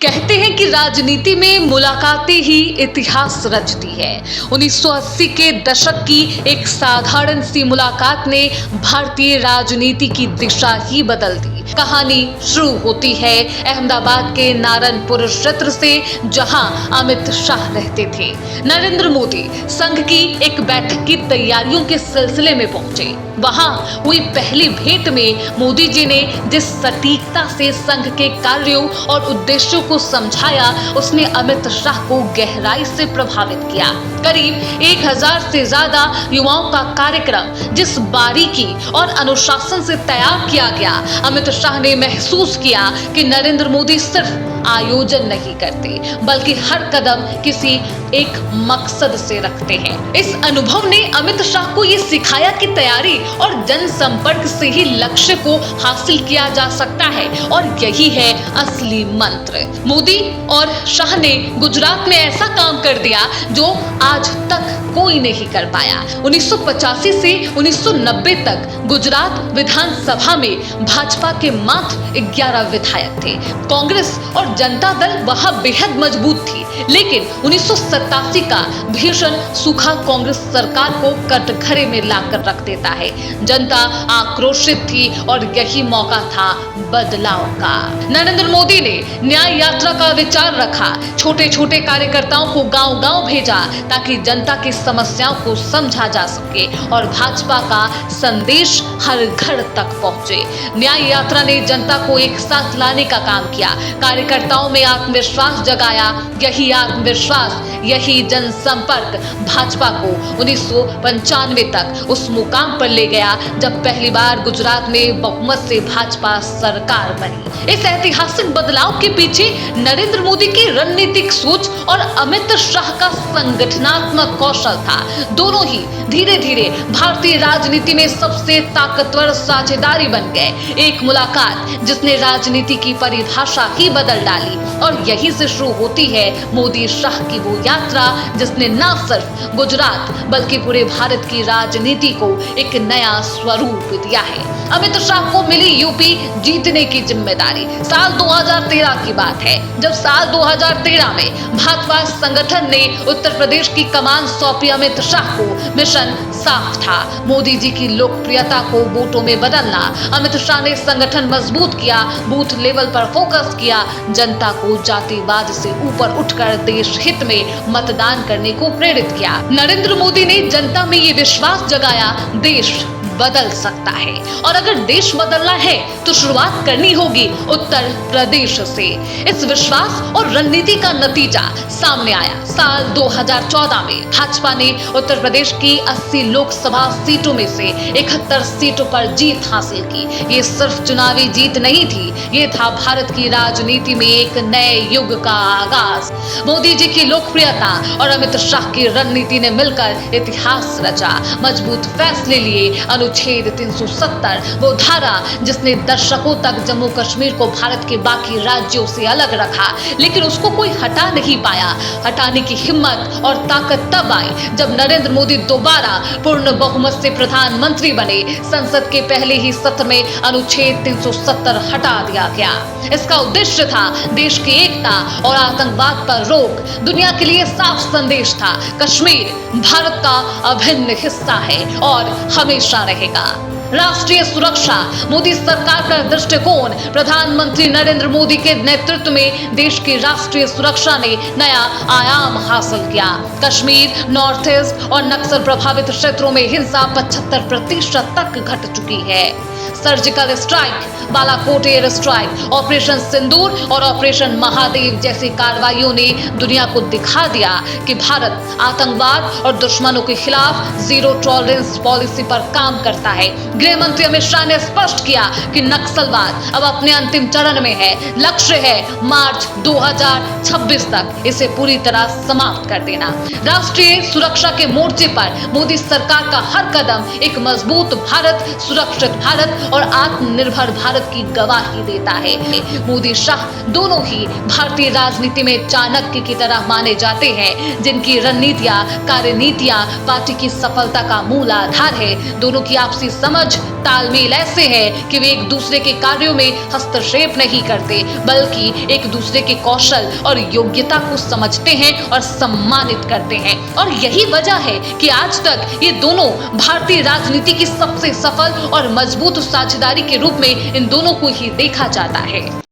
कहते हैं कि राजनीति में मुलाकातें ही इतिहास रचती है। 1980 के दशक की एक साधारण सी मुलाकात ने भारतीय राजनीति की दिशा ही बदल दी। कहानी शुरू होती है अहमदाबाद के नारायणपुर क्षेत्र से, जहां अमित शाह रहते थे। नरेंद्र मोदी संघ की एक बैठक की तैयारियों के सिलसिले में पहुंचे। वहां हुई पहली भेंट में मोदी जी ने जिस सटीकता से संघ के कार्यों और उद्देश्यों को समझाया, उसने अमित शाह को गहराई से प्रभावित किया। करीब 1000 से ज्यादा युवाओं का कार्यक्रम जिस बारीकी और अनुशासन से तैयार किया गया, अमित शाह ने महसूस किया कि नरेंद्र मोदी सिर्फ आयोजन नहीं करते, बल्कि हर कदम किसी एक मकसद से रखते हैं। इस अनुभव ने अमित शाह को ये सिखाया कि तैयारी और जनसंपर्क से ही लक्ष्य को हासिल किया जा सकता है, और यही है असली मंत्र। मोदी और शाह ने गुजरात में ऐसा काम कर दिया जो आज तक कोई नहीं कर पाया। 1985 से 1990 तक गुजरात विधानसभा में भाजपा के मात्र 11 विधायक थे। कांग्रेस और जनता दल वहां बेहद मजबूत थी, लेकिन 1987 का भीषण सूखा कांग्रेस सरकार को कटघरे में लाकर रख देता है। जनता आक्रोशित थी और यही मौका था बदलाव का। नरेंद्र मोदी ने न्याय यात्रा का विचार रखा, छोटे छोटे कार्यकर्ताओं को गांव-गांव भेजा ताकि जनता की समस्याओं को समझा जा सके और भाजपा का संदेश हर घर तक पहुंचे। न्याय यात्रा ने जनता को एक साथ लाने का काम किया, कार्यकर्ताओं में आत्मविश्वास जगाया। यही आत्मविश्वास, यही जनसंपर्क भाजपा को 1995 तक उस मुकाम पर ले गया जब पहली बार गुजरात में बहुमत से भाजपा सरकार बनी। इस ऐतिहासिक बदलाव के पीछे नरेंद्र मोदी की रणनीतिक सोच और अमित शाह का संगठनात्मक कौशल था। दोनों ही धीरे धीरे भारतीय राजनीति में सबसे ताकतवर साझेदारी बन गए। एक मुलाकात जिसने राजनीति की परिभाषा ही बदल डाली, और यही से शुरू होती है मोदी शाह की वो यात्रा जिसने न सिर्फ गुजरात बल्कि पूरे भारत की राजनीति को एक नया स्वरूप दिया है। अमित शाह को मिली यूपी जीतने की जिम्मेदारी। साल 2013 की बात है, जब साल 2013 में भाजपा संगठन ने उत्तर प्रदेश की कमान सौंपी अमित शाह को। मिशन साफ था, मोदी जी की लोकप्रियता को वोटों में बदलना। अमित शाह ने संगठन मजबूत किया, बूथ लेवल पर फोकस किया, जनता को जातिवाद से ऊपर उठकर देश हित में मतदान करने को प्रेरित किया। नरेंद्र मोदी ने जनता में ये विश्वास जगाया, देश बदल सकता है, और अगर देश बदलना है तो शुरुआत करनी होगी उत्तर प्रदेश से। इस विश्वास और रणनीति का नतीजा सामने आया। साल 2014 में भाजपा ने उत्तर प्रदेश की 80 लोकसभा सीटों में से 71 सीटों पर जीत हासिल की। ये सिर्फ चुनावी जीत नहीं थी, ये था भारत की राजनीति में एक नए युग का आगाज। मोदी जी की लोकप्रियता और अमित शाह की रणनीति ने मिलकर इतिहास रचा, मजबूत फैसले लिए। अनुच्छेद 370, वो धारा जिसने दशकों तक जम्मू कश्मीर को भारत के बाकी राज्यों से अलग रखा, लेकिन उसको कोई हटा नहीं पाया। हटाने की हिम्मत और ताकत तब आई जब नरेंद्र मोदी दोबारा पूर्ण बहुमत से प्रधानमंत्री बने। संसद के पहले ही सत्र में अनुच्छेद 370 हटा दिया गया। इसका उद्देश्य था देश की एकता और आतंकवाद पर रोक। दुनिया के लिए साफ संदेश था, कश्मीर भारत का अभिन्न हिस्सा है और हमेशा रहेगा। राष्ट्रीय सुरक्षा, मोदी सरकार का दृष्टिकोण। प्रधानमंत्री नरेंद्र मोदी के नेतृत्व में देश की राष्ट्रीय सुरक्षा ने नया आयाम हासिल किया। कश्मीर, नॉर्थ ईस्ट और नक्सल प्रभावित क्षेत्रों में हिंसा 75% तक घट चुकी है। Surgical strike, Balakot air strike, operation Sindoor और ऑपरेशन महादेव जैसी कार्रवाइयों ने दुनिया को दिखा दिया कि भारत आतंकवाद और दुश्मनों के खिलाफ जीरो टॉलरेंस पॉलिसी पर काम करता है। गृह मंत्री अमित शाह ने स्पष्ट किया कि नक्सलवाद अब अपने अंतिम चरण में है। लक्ष्य है मार्च 2026 तक इसे पूरी तरह समाप्त कर देना। राष्ट्रीय सुरक्षा के मोर्चे पर मोदी सरकार का हर कदम एक मजबूत भारत, सुरक्षित भारत और आत्मनिर्भर भारत की गवाही देता है। मोदी शाह दोनों ही भारतीय राजनीति में चाणक्य की तरह माने जाते हैं, जिनकी रणनीतियां, कार्यनीतियां पार्टी की सफलता का मूल आधार है। दोनों की आपसी समझ समझ तालमेल ऐसे है कि वे एक दूसरे के कार्यों में हस्तक्षेप नहीं करते, बल्कि एक दूसरे के कौशल और योग्यता को समझते हैं और सम्मानित करते हैं। और यही वजह है कि आज तक ये दोनों भारतीय राजनीति की सबसे सफल और मजबूत साझेदारी के रूप में इन दोनों को ही देखा जाता है।